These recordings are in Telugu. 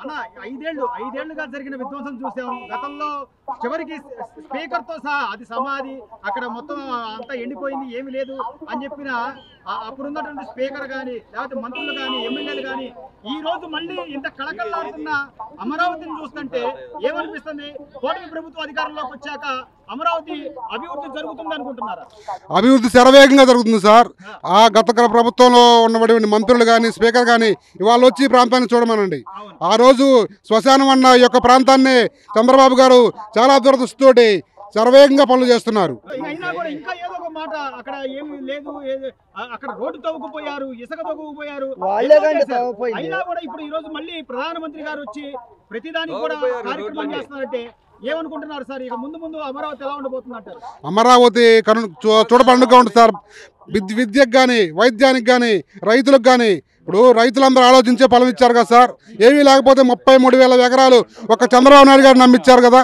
అన్న ఐదేళ్లుగా జరిగిన విధ్వంసం చూసాము. గతంలో చివరికి స్పీకర్ తో సహా అది సమాధి అక్కడ మొత్తం అంతా ఎండిపోయింది, ఏమి లేదు అని చెప్పిన అప్పుడున్నటువంటి స్పీకర్ కానీ లేకపోతే మంత్రులు కానీ ఎమ్మెల్యేలు కానీ ఈ రోజు మళ్ళీ ఇంత కళకళలాడుతున్న అమరావతిని చూస్తుంటే ఏమనిపిస్తుంది? కూటమి ప్రభుత్వం అధికారంలోకి వచ్చాక అమరావతి అభివృద్ధి జరుగుతుంది అనుకుంటున్నారా? అభివృద్ధి శరవేగంగా జరుగుతుంది సార్. ఆ గత ప్రభుత్వంలో ఉన్నటువంటి మంత్రులు కానీ స్పీకర్ కానీ ఇవాళ వచ్చి ఈ ప్రాంతాన్ని చూడమనండి. ఆ రోజు శ్మశానం అన్న యొక్క ప్రాంతాన్ని చంద్రబాబు గారు చాలా దురదృష్టితోటి శరవేగంగా పనులు చేస్తున్నారు. అయినా కూడా ఇంకా ఏదో ఒక మాట అక్కడ ఏమి లేదు, అక్కడ రోడ్డు తవ్వుకుపోయారు, ఇసుక తవ్వుకుపోయారు. అయినా కూడా ఇప్పుడు ఈ రోజు మళ్ళీ ప్రధానమంత్రి గారు వచ్చి ప్రతిదానికి కూడా కార్యక్రమం చేస్తున్నారంటే ఏమనుకుంటున్నారు సార్? ఇక ముందు ముందు అమరావతి ఎలా ఉండబోతుంది అంటారు? అమరావతి చూడపండుగా ఉంటుంది సార్. విద్యకు కానీ వైద్యానికి కానీ రైతులకు కానీ ఇప్పుడు రైతులందరూ ఆలోచించే పొలం ఇచ్చారు కదా సార్. ఏమీ లేకపోతే 33,000 ఎకరాలు ఒక చంద్రబాబు నాయుడు గారు నమ్మిచ్చారు కదా.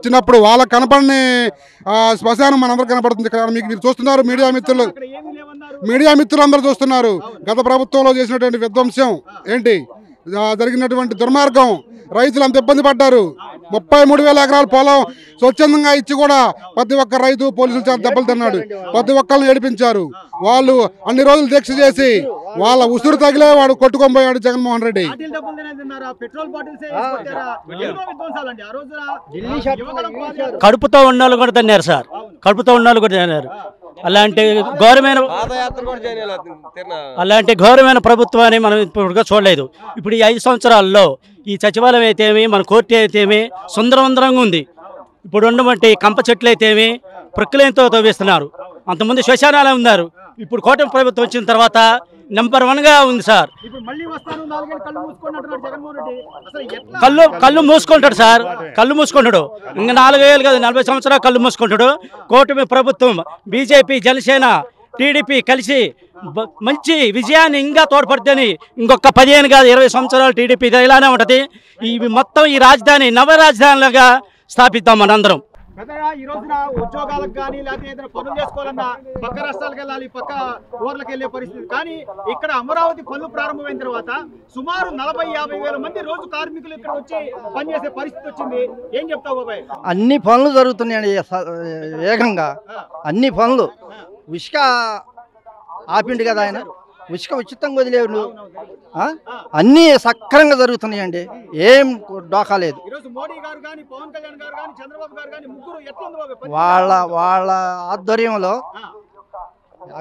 చిన్నప్పుడు వాళ్ళకి కనపడని శ్మశానం మనందరూ కనపడుతుంది. ఇక్కడ మీరు చూస్తున్నారు, మీడియా మిత్రులు అందరూ చూస్తున్నారు. గత ప్రభుత్వంలో చేసినటువంటి విధ్వంసం ఏంటి, జరిగినటువంటి దుర్మార్గం, రైతులు అంత ఇబ్బంది పడ్డారు. 33,000 ఎకరాల పొలం స్వచ్ఛందంగా ఇచ్చి కూడా ప్రతి ఒక్క రైతు పోలీసులు చాలా దెబ్బలు తిన్నాడు. ప్రతి ఒక్కరిని ఏడిపించారు. వాళ్ళు అన్ని రోజులు దీక్ష చేసి వాళ్ళ ఉసురు తగిలే వాడు కొట్టుకొని జగన్మోహన్ రెడ్డి. కడుపుతో ఉన్నోళ్ళు కూడా తిన్నారు సార్, కడుపుతో ఉన్నోళ్ళు కూడా తిన్నారు. అలాంటి ఘోరమైన ప్రభుత్వాన్ని మనం ఇప్పుడు చూడలేదు. ఇప్పుడు ఈ 5 సంవత్సరాల్లో ఈ సచివాలయం అయితేమి, మన కోర్టు అయితేమి సుందరవందరంగా ఉంది. ఇప్పుడు ఉండమంటే కంప చెట్లు అయితేమి ప్రకృతితో తవ్విస్తున్నారు. అంతకుముందు శ్మశానాలే ఉన్నారు. ఇప్పుడు కూటమి ప్రభుత్వం వచ్చిన తర్వాత నెంబర్ 1గా ఉంది సార్. కళ్ళు మూసుకుంటాడు సార్, కళ్ళు మూసుకుంటాడు. ఇంకా 4 ఏళ్ళు కాదు 40 సంవత్సరాలు కళ్ళు మూసుకుంటాడు. కూటమి ప్రభుత్వం బీజేపీ జనసేన టీడీపీ కలిసి మంచి విజయాన్ని ఇంకా తోడ్పడుతుంది. ఇంకొక 15 కాదు 20 సంవత్సరాలు టీడీపీ ఇలానే ఉంటుంది. ఇవి మొత్తం ఈ రాజధాని నవరాజధానిలాగా స్థాపిద్దాం మనందరం. ఈ రోజున ఉద్యోగాలకు కానీ లేకపోతే ఏదైనా పనులు చేసుకోవాలన్నా పక్క రాష్ట్రాలకు వెళ్ళాలి, పక్క ఊర్లకు వెళ్ళే పరిస్థితి. కానీ ఇక్కడ అమరావతి పనులు ప్రారంభమైన తర్వాత సుమారు 40-50 వేల మంది రోజు కార్మికులు ఇక్కడ వచ్చి పనిచేసే పరిస్థితి వచ్చింది. ఏం చెప్తావు బాబాయ్? అన్ని పనులు జరుగుతున్నాయండి వేగంగా. అన్ని పనులు ఇసుక ఆపిండు కదా ఆయన, ఇసుక ఉచితంగా వదిలేడు. అన్నీ సక్రంగా జరుగుతున్నాయండి, ఏం డోకా లేదు. వాళ్ళ ఆధ్వర్యంలో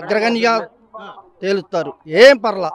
అగ్రగణ్యంగా తేలుస్తారు, ఏం పర్లా.